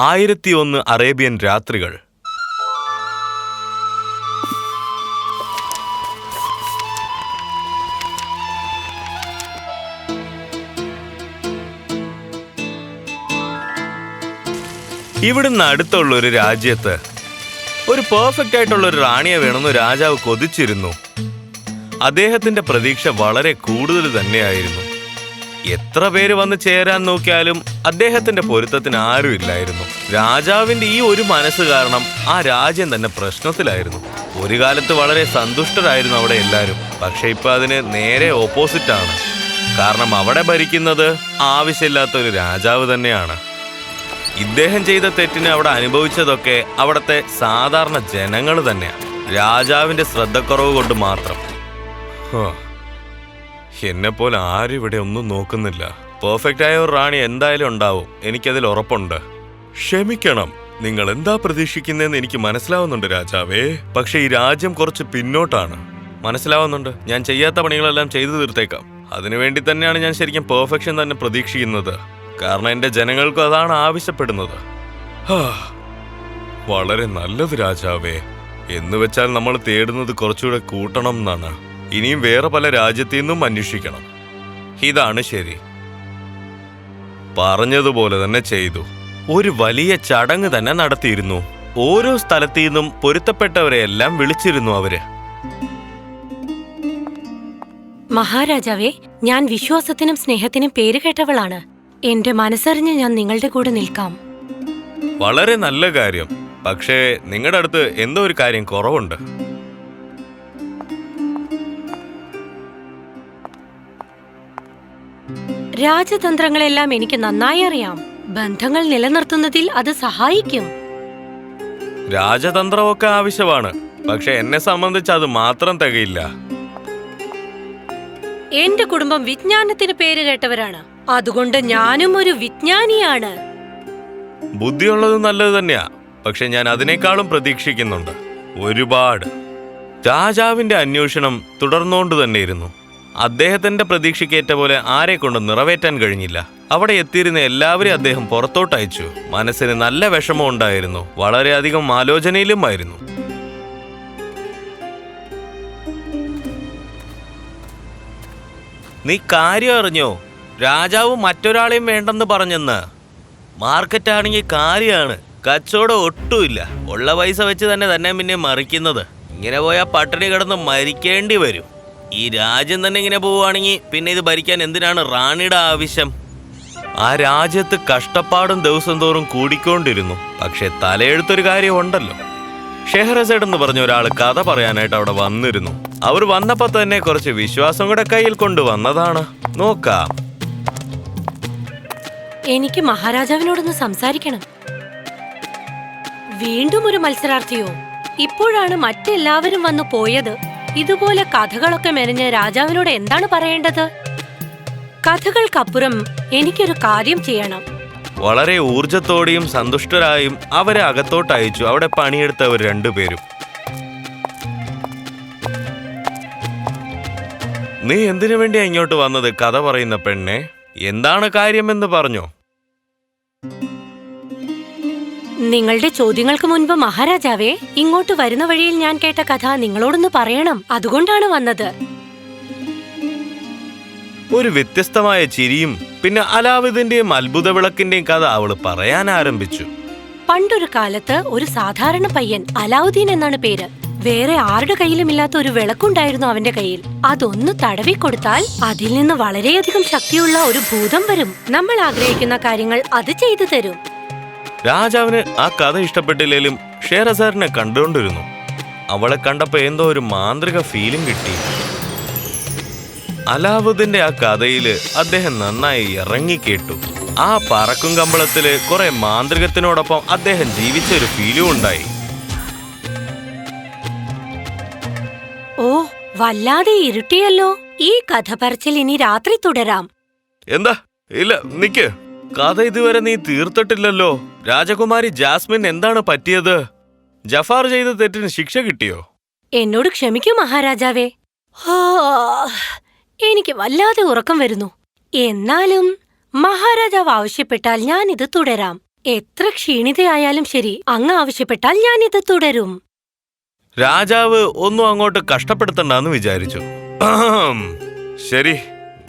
1001 Arabian രാത്രികൾ. ഇവിടുന്ന് അടുത്തുള്ള ഒരു രാജ്യത്ത് ഒരു പെർഫെക്റ്റ് ആയിട്ടുള്ള ഒരു റാണിയെ വേണമെന്ന് രാജാവ് കൊതിച്ചിരുന്നു. അദ്ദേഹത്തിന്റെ പ്രതീക്ഷ വളരെ കൂടുതൽ തന്നെയായിരുന്നു. എത്ര പേര് വന്ന് ചേരാൻ നോക്കിയാലും അദ്ദേഹത്തിന്റെ പൊരുത്തത്തിന് ആരും ഇല്ലായിരുന്നു. രാജാവിന്റെ ഈ ഒരു മനസ്സ് കാരണം ആ രാജ്യം തന്നെ പ്രശ്നത്തിലായിരുന്നു. ഒരു കാലത്ത് വളരെ സന്തുഷ്ടരായിരുന്നു അവിടെ എല്ലാവരും. പക്ഷെ ഇപ്പൊ അതിന് നേരെ ഓപ്പോസിറ്റ് ആണ്. കാരണം അവിടെ ഭരിക്കുന്നത് ആവശ്യമില്ലാത്ത ഒരു രാജാവ് തന്നെയാണ്. ഇദ്ദേഹം ചെയ്ത തെറ്റിന് അവിടെ അനുഭവിച്ചതൊക്കെ അവിടുത്തെ സാധാരണ ജനങ്ങൾ തന്നെയാണ്. രാജാവിന്റെ ശ്രദ്ധക്കുറവ് കൊണ്ട് മാത്രം. എന്നെപ്പോലെ ആരും ഇവിടെ ഒന്നും നോക്കുന്നില്ല. പെർഫെക്റ്റ് ആയ ഒരു റാണി എന്തായാലും ഉണ്ടാവും, എനിക്കതിൽ ഉറപ്പുണ്ട്. ക്ഷമിക്കണം, നിങ്ങൾ എന്താ പ്രതീക്ഷിക്കുന്നതെന്ന് എനിക്ക് മനസ്സിലാവുന്നുണ്ട് രാജാവേ. പക്ഷെ ഈ രാജ്യം കുറച്ച് പിന്നോട്ടാണ്. മനസ്സിലാവുന്നുണ്ട്. ഞാൻ ചെയ്യാത്ത പണികളെല്ലാം ചെയ്തു തീർത്തേക്കാം. അതിനുവേണ്ടി തന്നെയാണ് ഞാൻ ശരിക്കും പെർഫെക്ഷൻ തന്നെ പ്രതീക്ഷിക്കുന്നത്. കാരണം എന്റെ ജനങ്ങൾക്കും അതാണ് ആവശ്യപ്പെടുന്നത്. വളരെ നല്ലത് രാജാവേ. എന്ന് വെച്ചാൽ നമ്മൾ തേടുന്നത് കുറച്ചുകൂടെ കൂട്ടണം എന്നാണ്. ഇനിയും വേറെ പല രാജ്യത്തു നിന്നും അന്വേഷിക്കണം. ഇതാണ് ശരി. പറഞ്ഞതുപോലെ തന്നെ ചെയ്തു. ഒരു വലിയ ചടങ്ങ് തന്നെ നടത്തിയിരുന്നു. ഓരോ സ്ഥലത്തു നിന്നും പൊരുത്തപ്പെട്ടവരെയെല്ലാം വിളിച്ചിരുന്നു അവര്. മഹാരാജാവേ, ഞാൻ വിശ്വാസത്തിനും സ്നേഹത്തിനും പേരുകേട്ടവളാണ്. എന്റെ മനസ്സറിഞ്ഞ് ഞാൻ നിങ്ങളുടെ കൂടെ നിൽക്കാം. വളരെ നല്ല കാര്യം. പക്ഷേ നിങ്ങളുടെ അടുത്ത് എന്തോ ഒരു കാര്യം കുറവുണ്ട്. രാജതന്ത്രങ്ങളെല്ലാം എനിക്ക് നന്നായി അറിയാം. ബന്ധങ്ങൾ നിലനിർത്തുന്നതിൽ അത് സഹായിക്കും. രാജതന്ത്രമൊക്കെ ആവശ്യമാണ്. പക്ഷെ എന്നെ സംബന്ധിച്ച് അത് മാത്രം തികയില്ല. എന്റെ കുടുംബം വിജ്ഞാനത്തിന് പേരുകേട്ടവരാണ്. അതുകൊണ്ട് ഞാനും ഒരു വിജ്ഞാനിയാണ്. ബുദ്ധിയുള്ളത് നല്ലത് തന്നെയാ. പക്ഷെ ഞാൻ അതിനേക്കാളും പ്രതീക്ഷിക്കുന്നുണ്ട്. ഒരുപാട്. രാജാവിന്റെ അന്വേഷണം തുടർന്നുകൊണ്ട് തന്നെയിരുന്നു. അദ്ദേഹത്തിന്റെ പ്രതീക്ഷയ്ക്കേറ്റ പോലെ ആരെ കൊണ്ട് നിറവേറ്റാൻ കഴിഞ്ഞില്ല. അവിടെ എത്തിയിരുന്ന എല്ലാവരെയും അദ്ദേഹം പുറത്തോട്ട് അയച്ചു. മനസ്സിന് നല്ല വിഷമം ഉണ്ടായിരുന്നു. വളരെയധികം ആലോചനയിലുമായിരുന്നു. നീ കാര്യം അറിഞ്ഞോ? രാജാവ് മറ്റൊരാളെയും വേണ്ടെന്ന് പറഞ്ഞെന്ന്. മാർക്കറ്റാണെങ്കിൽ കാര്യമാണ്. കച്ചവടം ഒട്ടുമില്ല. ഉള്ള പൈസ വെച്ച് തന്നെ പിന്നെ മറിക്കുന്നത്. ഇങ്ങനെ പോയാൽ പട്ടിണി കിടന്ന് മരിക്കേണ്ടി വരും. ഈ രാജ്യം തന്നെ ഇങ്ങനെ പോവുകയാണെങ്കിൽ പിന്നെ ഇത് ഭരിക്കാൻ എന്തിനാണ് റാണിയുടെ ആവശ്യം? ആ രാജ്യത്ത് കഷ്ടപ്പാടും ദിവസം തോറും കൂടിക്കൊണ്ടിരുന്നു. പക്ഷെ തലയെഴുത്തൊരു കാര്യം ഉണ്ടല്ലോ. ഷെഹ്റസേഡ് എന്ന് പറഞ്ഞ ഒരാൾ കഥ പറയാനായിട്ട് അവിടെ വന്നിരുന്നു. അവർ വന്നപ്പോ തന്നെ കുറച്ച് വിശ്വാസം കൂടെ കയ്യിൽ കൊണ്ടുവന്നതാണ്. നോക്കാം. എനിക്ക് മഹാരാജാവിനോടൊന്ന് സംസാരിക്കണം. വീണ്ടും ഒരു മത്സരാർത്ഥിയോ? ഇപ്പോഴാണ് മറ്റെല്ലാവരും വന്നു പോയത്. ഇതുപോലെ കഥകളൊക്കെ മെനഞ്ഞ് രാജാവിനോട് എന്താണ് പറയേണ്ടത്? കഥകൾക്കപ്പുറം എനിക്കൊരു കാര്യം ചെയ്യണം. വളരെ ഊർജത്തോടെയും സന്തുഷ്ടരായും അവരെ അകത്തോട്ട് അയച്ചു. അവിടെ പണിയെടുത്തവർ രണ്ടുപേരും. നീ എന്തിനു വേണ്ടിയാ ഇങ്ങോട്ട് വന്നത് കഥ പറയുന്ന പെണ്ണെ? എന്താണ് കാര്യമെന്ന് പറഞ്ഞോ? നിങ്ങളുടെ ചോദ്യങ്ങൾക്ക് മുൻപ് മഹാരാജാവേ, ഇങ്ങോട്ട് വരുന്ന വഴിയിൽ ഞാൻ കേട്ട കഥ നിങ്ങളോടൊന്ന് പറയണം. അതുകൊണ്ടാണ് വന്നത്. ഒരു വ്യത്യസ്തമായ ചിരിയും പിന്നെ അലാവുദ്ദീന്റെയും അത്ഭുത വിളക്കിന്റെയും കഥ അവള് പറയാൻ ആരംഭിച്ചു. പണ്ടൊരു കാലത്ത് ഒരു സാധാരണ പയ്യൻ, അലാവുദ്ദീൻ എന്നാണ് പേര്. വേറെ ആരുടെ കയ്യിലുമില്ലാത്ത ഒരു വിളക്കുണ്ടായിരുന്നു അവന്റെ കയ്യിൽ. അതൊന്ന് തടവിക്കൊടുത്താൽ അതിൽ നിന്ന് വളരെയധികം ശക്തിയുള്ള ഒരു ഭൂതം വരും. നമ്മൾ ആഗ്രഹിക്കുന്ന കാര്യങ്ങൾ അത് ചെയ്തു തരും. രാജാവിന് ആ കഥ ഇഷ്ടപ്പെട്ടില്ലേലും ഷെഹ്റസാദിനെ കണ്ടുകൊണ്ടിരുന്നു. അവളെ കണ്ടപ്പോ എന്തോ ഒരു മാന്ത്രിക ഫീലിംഗ് കിട്ടി. അലാവുദ്ദീന്റെ ആ കഥയില് അദ്ദേഹം നന്നായി ഇറങ്ങിക്കേട്ടു. ആ പറക്കും കമ്പളത്തില് കുറെ മാന്ത്രികത്തിനോടൊപ്പം അദ്ദേഹം ജീവിച്ചൊരു ഫീലും ഉണ്ടായി. ഓ, വല്ലാതെ ഇരുട്ടിയല്ലോ. ഈ കഥ പറച്ചിൽ ഇനി രാത്രി തുടരാം. എന്താ? ഇല്ല, നിക്ക്. കഥ ഇതുവരെ നീ തീർത്തിട്ടില്ലല്ലോ. രാജകുമാരി ജാസ്മിൻ എന്താണ് പറ്റിയത്? ജഫാർ ചെയ്ത തെറ്റിന് ശിക്ഷ കിട്ടിയോ? എന്നോട് ക്ഷമിക്കൂ മഹാരാജാവേ. എനിക്ക് വല്ലാതെ ഉറക്കം വരുന്നു. എന്നാലും മഹാരാജാവ് ആവശ്യപ്പെട്ടാൽ ഞാൻ ഇത് തുടരാം. എത്ര ക്ഷീണിതയായാലും ശരി, അങ്ങ് ആവശ്യപ്പെട്ടാൽ ഞാനിത് തുടരും. രാജാവ് ഒന്നും അങ്ങോട്ട് കഷ്ടപ്പെടുത്തണ്ടെന്ന് വിചാരിച്ചു. ശരി,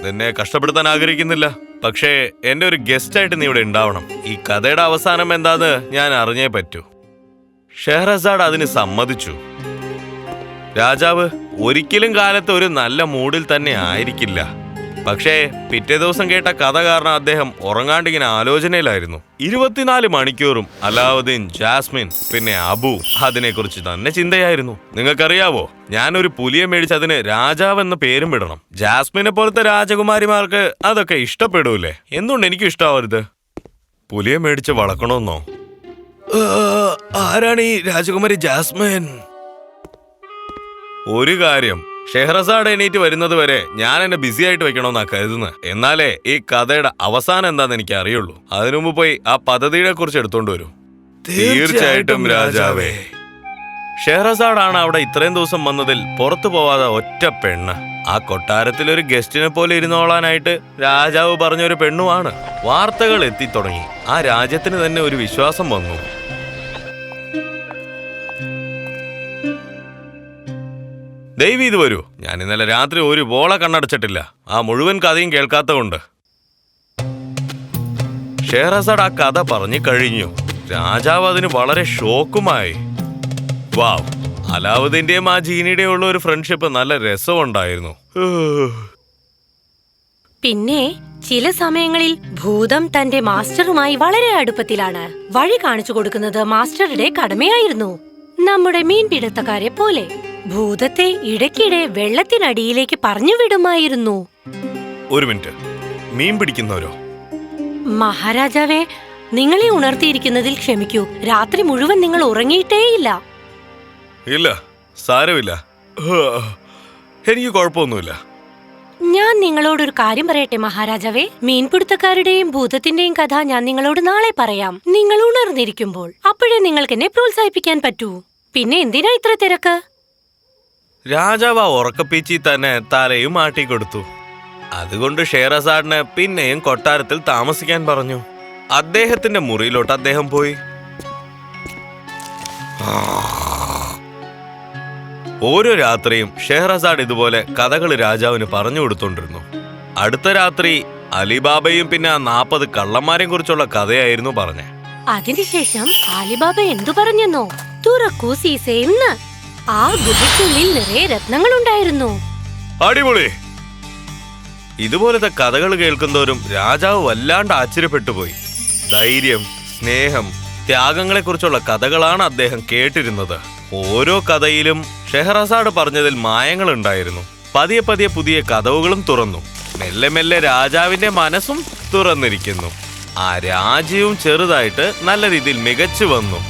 നിന്നെ കഷ്ടപ്പെടുത്താൻ ആഗ്രഹിക്കുന്നില്ല. പക്ഷേ എന്റെ ഒരു ഗസ്റ്റ് ആയിട്ട് നീ ഇവിടെ ഉണ്ടാവണം. ഈ കഥയുടെ അവസാനം എന്താന്ന് ഞാൻ അറിഞ്ഞേ പറ്റൂ. ഷെഹ്റസാഡ് അതിന് സമ്മതിച്ചു. രാജാവ് ഒരിക്കലും കാലത്ത് ഒരു നല്ല മൂഡിൽ തന്നെ ആയിരിക്കില്ല. പക്ഷേ പിറ്റേ ദിവസം കേട്ട കഥ കാരണം അദ്ദേഹം ഉറങ്ങാണ്ടിങ്ങനെ ആലോചനയിലായിരുന്നു. 24 മണിക്കൂറും അലാവുദ്ദീൻ, ജാസ്മിൻ, പിന്നെ അബു അതിനെക്കുറിച്ച് തന്നെ ചിന്തയായിരുന്നു. നിങ്ങൾക്കറിയാവോ, ഞാനൊരു പുലിയെ മേടിച്ച് അതിന് രാജാവ് എന്ന പേരും വിടണം. ജാസ്മിനെ പോലത്തെ രാജകുമാരിമാർക്ക് അതൊക്കെ ഇഷ്ടപ്പെടൂലേ? എന്തുകൊണ്ട് എനിക്കും ഇഷ്ടാവരുത്? പുലിയെ മേടിച്ച് വളർക്കണമെന്നോ? ആരാണ് ഈ രാജകുമാരി ജാസ്മിൻ? ഒരു കാര്യം, ഷെഹ്റസാഡ് എണീറ്റ് വരുന്നത് വരെ ഞാൻ എന്നെ ബിസി ആയിട്ട് വെക്കണമെന്നാ കരുതുന്നത്. എന്നാലേ ഈ കഥയുടെ അവസാനം എന്താന്ന് എനിക്ക് അറിയുള്ളൂ. അതിനു മുമ്പ് പോയി ആ പദ്ധതിയെ കുറിച്ച് എടുത്തോണ്ട് വരൂ. തീർച്ചയായിട്ടും രാജാവേ. ഷെഹ്റസാഡാണ് അവിടെ ഇത്രയും ദിവസം വന്നതിൽ പുറത്തു പോവാതെ ഒറ്റ പെണ്ണ്. ആ കൊട്ടാരത്തിൽ ഒരു ഗസ്റ്റിനെ പോലെ ഇരുന്നോളാനായിട്ട് രാജാവ് പറഞ്ഞൊരു പെണ്ണുമാണ്. വാർത്തകൾ എത്തിത്തുടങ്ങി. ആ രാജ്യത്തിന് തന്നെ ഒരു വിശ്വാസം വന്നു. ദൈവം ഇത് വരൂ. ഞാൻ ഇന്നലെ രാത്രി ഒരു ബോള കണ്ണടച്ചിട്ടില്ല. ആ മുഴുവൻ കഥയും കേൾക്കാത്തതുകൊണ്ട്. ഷെഹ്റസാഡ് ആ കഥ പറഞ്ഞു കഴിഞ്ഞു. രാജാവ് അതിന് വളരെ ഷോക്കുമായി. വാവ്, അലാവുദ്ദീന്റെയും ആ ജീനിയുടെയും ഉള്ള ഒരു ഫ്രണ്ട്ഷിപ്പ് നല്ല രസമുണ്ടായിരുന്നു. പിന്നെ ചില സമയങ്ങളിൽ ഭൂതം തന്റെ മാസ്റ്ററുമായി വളരെ അടുപ്പത്തിലാണ്. വഴി കാണിച്ചു കൊടുക്കുന്നത് മാസ്റ്ററുടെ കടമയായിരുന്നു. നമ്മുടെ മീൻപിടുത്തക്കാരെ പോലെ ഭൂതത്തെ ഇടയ്ക്കിടെ വെള്ളത്തിനടിയിലേക്ക് പറഞ്ഞു വിടുമായിരുന്നു. ഒരു മിനിറ്റ്, മീൻ പിടിക്കുന്നവരോ? മഹാരാജാവേ, നിങ്ങളെ ഉണർത്തിയിരിക്കുന്നതിൽ ക്ഷമിക്കൂ. രാത്രി മുഴുവൻ നിങ്ങൾ ഉറങ്ങിയിട്ടേയില്ല. ഇല്ല, സാരമില്ല, എനിക്ക് കുഴപ്പമൊന്നുമില്ല. ഞാൻ നിങ്ങളോടൊരു കാര്യം പറയട്ടെ മഹാരാജാവേ. മീൻപിടുത്തക്കാരുടെയും ഭൂതത്തിന്റെയും കഥ ഞാൻ നിങ്ങളോട് നാളെ പറയാം, നിങ്ങൾ ഉണർന്നിരിക്കുമ്പോൾ. അപ്പോഴേ നിങ്ങൾക്ക് എന്നെ പ്രോത്സാഹിപ്പിക്കാൻ പറ്റൂ. പിന്നെ എന്തിനാ ഇത്ര തിരക്ക്? രാജാവ് ആ ഉറക്കപ്പീച്ചി തന്നെ തലയും ആട്ടിക്കൊടുത്തു. അതുകൊണ്ട് ഷെഹ്റസാഡിന് പിന്നെയും കൊട്ടാരത്തിൽ താമസിക്കാൻ പറഞ്ഞു. അദ്ദേഹത്തിന്റെ മുറിയിലോട്ട് അദ്ദേഹം പോയി. ഓരോ രാത്രിയും ഷെഹ്റസാഡ് ഇതുപോലെ കഥകൾ രാജാവിന് പറഞ്ഞു കൊടുത്തോണ്ടിരുന്നു. അടുത്ത രാത്രി അലിബാബയും പിന്നെ ആ 40 കള്ളന്മാരെയും കുറിച്ചുള്ള കഥയായിരുന്നു പറഞ്ഞേ. അതിനുശേഷം അലിബാബ എന്തു പറഞ്ഞെന്നോ? തുറക്കൂ സീസയെന്ന്. ആ ഗുഹയ്ക്കുള്ളിൽ നിറയെ രത്നങ്ങളുണ്ടായിരുന്നു. അടിപൊളി! ഇതുപോലത്തെ കഥകൾ കേൾക്കുന്നവരും രാജാവ് വല്ലാണ്ട് ആശ്ചര്യപ്പെട്ടുപോയി. ധൈര്യം, സ്നേഹം, ത്യാഗങ്ങളെ കുറിച്ചുള്ള കഥകളാണ് അദ്ദേഹം കേട്ടിരുന്നത്. ഓരോ കഥയിലും ഷെഹ്റസാഡ് പറഞ്ഞതിൽ മായങ്ങളുണ്ടായിരുന്നു. പതിയെ പതിയെ പുതിയ കഥകളും തുറന്നു. മെല്ലെ മെല്ലെ രാജാവിന്റെ മനസ്സും തുറന്നിരിക്കുന്നു. ആ രാജ്യവും ചെറുതായിട്ട് നല്ല രീതിയിൽ മികച്ചു വന്നു.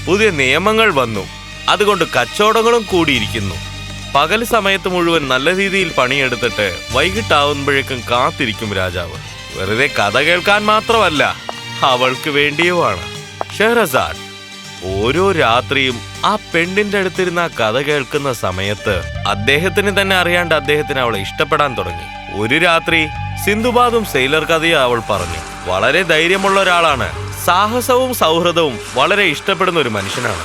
പുതിയ നിയമങ്ങൾ വന്നു. അതുകൊണ്ട് കച്ചവടങ്ങളും കൂടിയിരിക്കുന്നു. പകൽ സമയത്ത് മുഴുവൻ നല്ല രീതിയിൽ പണിയെടുത്തിട്ട് വൈകിട്ടാവുമ്പോഴേക്കും കാത്തിരിക്കും രാജാവ്. വെറുതെ കഥ കേൾക്കാൻ മാത്രമല്ല, അവൾക്ക് വേണ്ടിയുമാണ്. ഷെഹ്റസാഡ് ഓരോ രാത്രിയും ആ പെണ്ണിന്റെ അടുത്തിരുന്ന കഥ കേൾക്കുന്ന സമയത്ത് അദ്ദേഹത്തിന് തന്നെ അറിയാണ്ട് അദ്ദേഹത്തിന് അവളെ ഇഷ്ടപ്പെടാൻ തുടങ്ങി. ഒരു രാത്രി സിന്ധുബാദും സെയിലർ കഥയും അവൾ പറഞ്ഞു. വളരെ ധൈര്യമുള്ള ഒരാളാണ്. സാഹസവും സൗഹൃദവും വളരെ ഇഷ്ടപ്പെടുന്ന ഒരു മനുഷ്യനാണ്.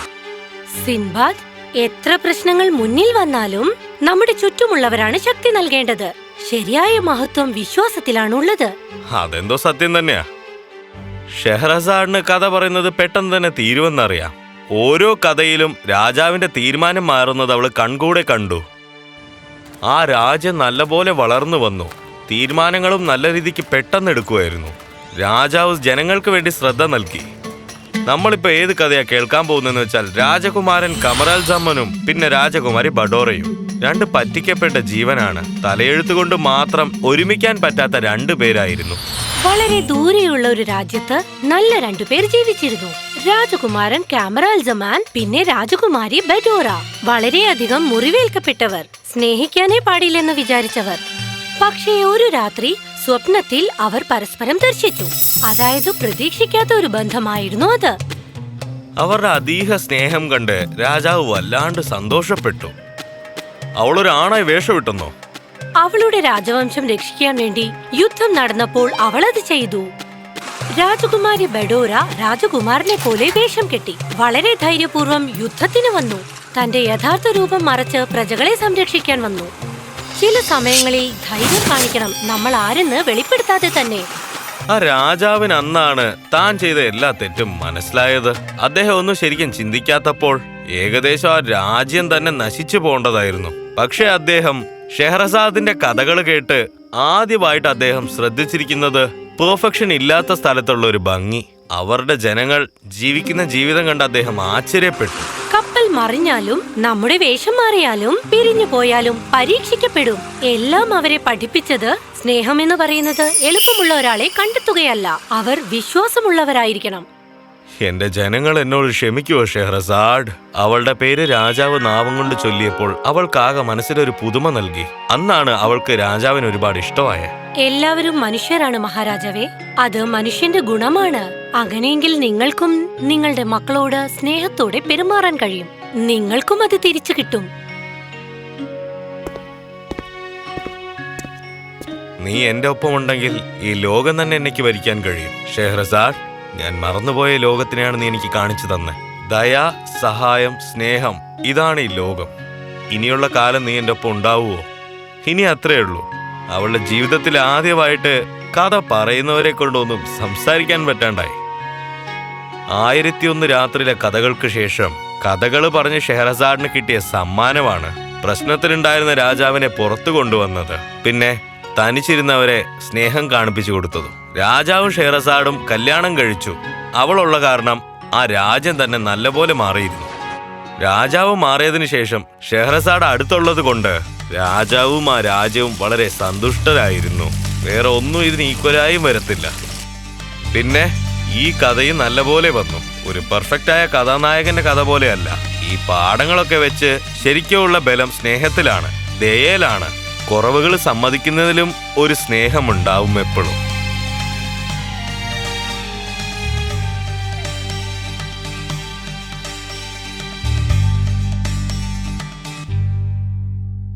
സിൻബാദ്, എത്ര പ്രശ്നങ്ങൾ മുന്നിൽ വന്നാലും നമ്മുടെ ചുറ്റുമുള്ളവരാണ് ശക്തി നൽകേണ്ടത്. ശരിയായ മഹത്വം വിശ്വാസത്തിലാണുള്ളത്. അതെന്തോ സത്യം തന്നെയാ. ഷെഹ്റസാഡിന് കഥ പറയുന്നത് പെട്ടെന്ന് തന്നെ തീരുമെന്നറിയാം. ഓരോ കഥയിലും രാജാവിന്റെ തീരുമാനം മാറുന്നത് അവൾ കൺകൂടെ കണ്ടു. ആ രാജ്യം നല്ലപോലെ വളർന്നു വന്നു. തീരുമാനങ്ങളും നല്ല രീതിക്ക് പെട്ടെന്ന് എടുക്കുമായിരുന്നു. രാജാവ് ജനങ്ങൾക്ക് വേണ്ടി ശ്രദ്ധ നൽകി. നമ്മളിപ്പോ ഏത് കഥയാ കേൾക്കാൻ പോകുന്നതെന്ന് വെച്ചാൽ, രാജകുമാരൻ കമറാൽ ജമ്മനും പിന്നെ രാജകുമാരി ബഡോറയും. 2 പറ്റിക്കപ്പെട്ട ജീവനാണ്. തലയെഴുത്തുകൊണ്ട് മാത്രം ഒരുമിക്കാൻ പറ്റാത്ത 2 പേരായിരുന്നു. വളരെ ദൂരെയുള്ള ഒരു രാജ്യത്ത് നല്ല 2 പേർ ജീവിച്ചിരുന്നു. രാജകുമാരൻ കാമറാൽ ജമാൻ, പിന്നെ രാജകുമാരി ബഡോറ. വളരെയധികം മുറിവേൽക്കപ്പെട്ടവർ, സ്നേഹിക്കാനേ പാടില്ലെന്ന് വിചാരിച്ചവർ. പക്ഷേ ഒരു രാത്രി സ്വപ്നത്തിൽ അവർ പരസ്പരം ദർശിച്ചു. അതായത് പ്രതീക്ഷിക്കാത്ത ഒരു ബന്ധമായിരുന്നു അത്. അവരുടെ അതീഹ സ്നേഹം കണ്ട് രാജാവ് വല്ലാണ്ട് സന്തോഷപ്പെട്ടു. അവളൊരു ആണായി വേഷമിട്ടെന്നോ? അവളുടെ രാജവംശം രക്ഷിക്കാൻ വേണ്ടി യുദ്ധം നടന്നപ്പോൾ അവൾ അത് ചെയ്തു. രാജകുമാരി ബഡോര രാജകുമാരനെ പോലെ വേഷം കെട്ടി വളരെ ധൈര്യപൂർവ്വം യുദ്ധത്തിന് വന്നു. തന്റെ യഥാർത്ഥ രൂപം മറച്ച് പ്രജകളെ സംരക്ഷിക്കാൻ വന്നു. ചില സമയങ്ങളിൽ ധൈര്യം കാണിക്കണം, നമ്മൾ ആരെന്ന് വെളിപ്പെടുത്താതെ തന്നെ. ആ രാജാവിന് അന്നാണ് താൻ ചെയ്ത എല്ലാ തെറ്റും മനസ്സിലായത്. അദ്ദേഹം ഒന്നും ശരിക്കും ചിന്തിക്കാത്തപ്പോൾ ഏകദേശം ആ രാജ്യം തന്നെ നശിച്ചു പോകേണ്ടതായിരുന്നു. പക്ഷെ അദ്ദേഹം ഷെഹ്റസാദിന്റെ കഥകൾ കേട്ട് ആദ്യമായിട്ട് അദ്ദേഹം ശ്രദ്ധിച്ചിരിക്കുന്നത് പെർഫെക്ഷൻ ഇല്ലാത്ത സ്ഥലത്തുള്ള ഒരു ഭംഗി. അവരുടെ ജനങ്ങൾ ജീവിക്കുന്ന ജീവിതം കണ്ട് അദ്ദേഹം ആശ്ചര്യപ്പെട്ടു. കപ്പൽ മറിഞ്ഞാലും നമ്മുടെ വേഷം മാറിയാലും പിരിഞ്ഞു പോയാലും പരീക്ഷിക്കപ്പെടും. എല്ലാം അവരെ പഠിപ്പിച്ചത് സ്നേഹം എന്ന് പറയുന്നത് എളുപ്പമുള്ള ഒരാളെ കണ്ടെത്തുകയല്ല, അവർ വിശ്വാസമുള്ളവരായിരിക്കണം. എന്റെ ജനങ്ങൾ എന്നോട് ക്ഷമിക്കുവോ ഷെഹ്റസാഡ്? അവളുടെ പേര് രാജാവ് നാവം കൊണ്ട് ചൊല്ലിയപ്പോൾ അവൾക്കാകെ മനസ്സിലൊരു പുതുമ നൽകി. അന്നാണ് അവൾക്ക് രാജാവിന് ഒരുപാട് ഇഷ്ടമായ. എല്ലാവരും മനുഷ്യരാണ് മഹാരാജാവേ, അത് മനുഷ്യന്റെ ഗുണമാണ്. അങ്ങനെയെങ്കിൽ നിങ്ങൾക്കും നിങ്ങളുടെ മക്കളോട് സ്നേഹത്തോടെ പെരുമാറാൻ കഴിയും. നിങ്ങൾക്കും അത് തിരിച്ചു കിട്ടും. നീ എന്റെ ഒപ്പമുണ്ടെങ്കിൽ ഈ ലോകം തന്നെ എനിക്ക് ഭരിക്കാൻ കഴിയും ഷെഹ്റസാഡ്. ഞാൻ മറന്നുപോയ ലോകത്തിനെയാണ് നീ എനിക്ക് കാണിച്ചു തന്നെ. ദയ, സഹായം, സ്നേഹം, ഇതാണ് ഈ ലോകം. ഇനിയുള്ള കാലം നീ എൻ്റെ ഒപ്പം ഉണ്ടാവുമോ? ഇനി അത്രേ ഉള്ളൂ. അവളുടെ ജീവിതത്തിൽ ആദ്യമായിട്ട് കഥ പറയുന്നവരെ കൊണ്ടൊന്നും സംസാരിക്കാൻ പറ്റാണ്ടായി. 1001 രാത്രിയിലെ കഥകൾക്ക് ശേഷം കഥകൾ പറഞ്ഞ് ഷെഹ്റസാഡിന് കിട്ടിയ സമ്മാനമാണ് പ്രശ്നത്തിലുണ്ടായിരുന്ന രാജാവിനെ പുറത്തു കൊണ്ടുവന്നത്. പിന്നെ തനിച്ചിരുന്നവരെ സ്നേഹം കാണിപ്പിച്ചു കൊടുത്തതും. രാജാവും ഷെഹ്റസാഡും കല്യാണം കഴിച്ചു. അവളുള്ള കാരണം ആ രാജ്യം തന്നെ നല്ലപോലെ മാറിയിരുന്നു. രാജാവ് മാറിയതിനു ശേഷം ഷെഹ്റസാഡ് അടുത്തുള്ളത് കൊണ്ട് രാജാവും ആ രാജ്യവും വളരെ സന്തുഷ്ടരായിരുന്നു. വേറെ ഒന്നും ഇതിന് ഈക്വലായും വരത്തില്ല. പിന്നെ ഈ കഥയും നല്ലപോലെ വന്നു. ഒരു പെർഫെക്റ്റായ കഥാനായകന്റെ കഥ പോലെയല്ല. ഈ പാഠങ്ങളൊക്കെ വെച്ച് ശരിക്കുമുള്ള ബലം സ്നേഹത്തിലാണ്, ദയയിലാണ്. കുറവുകൾ സമ്മതിക്കുന്നതിലും ഒരു സ്നേഹമുണ്ടാവും എപ്പോഴും.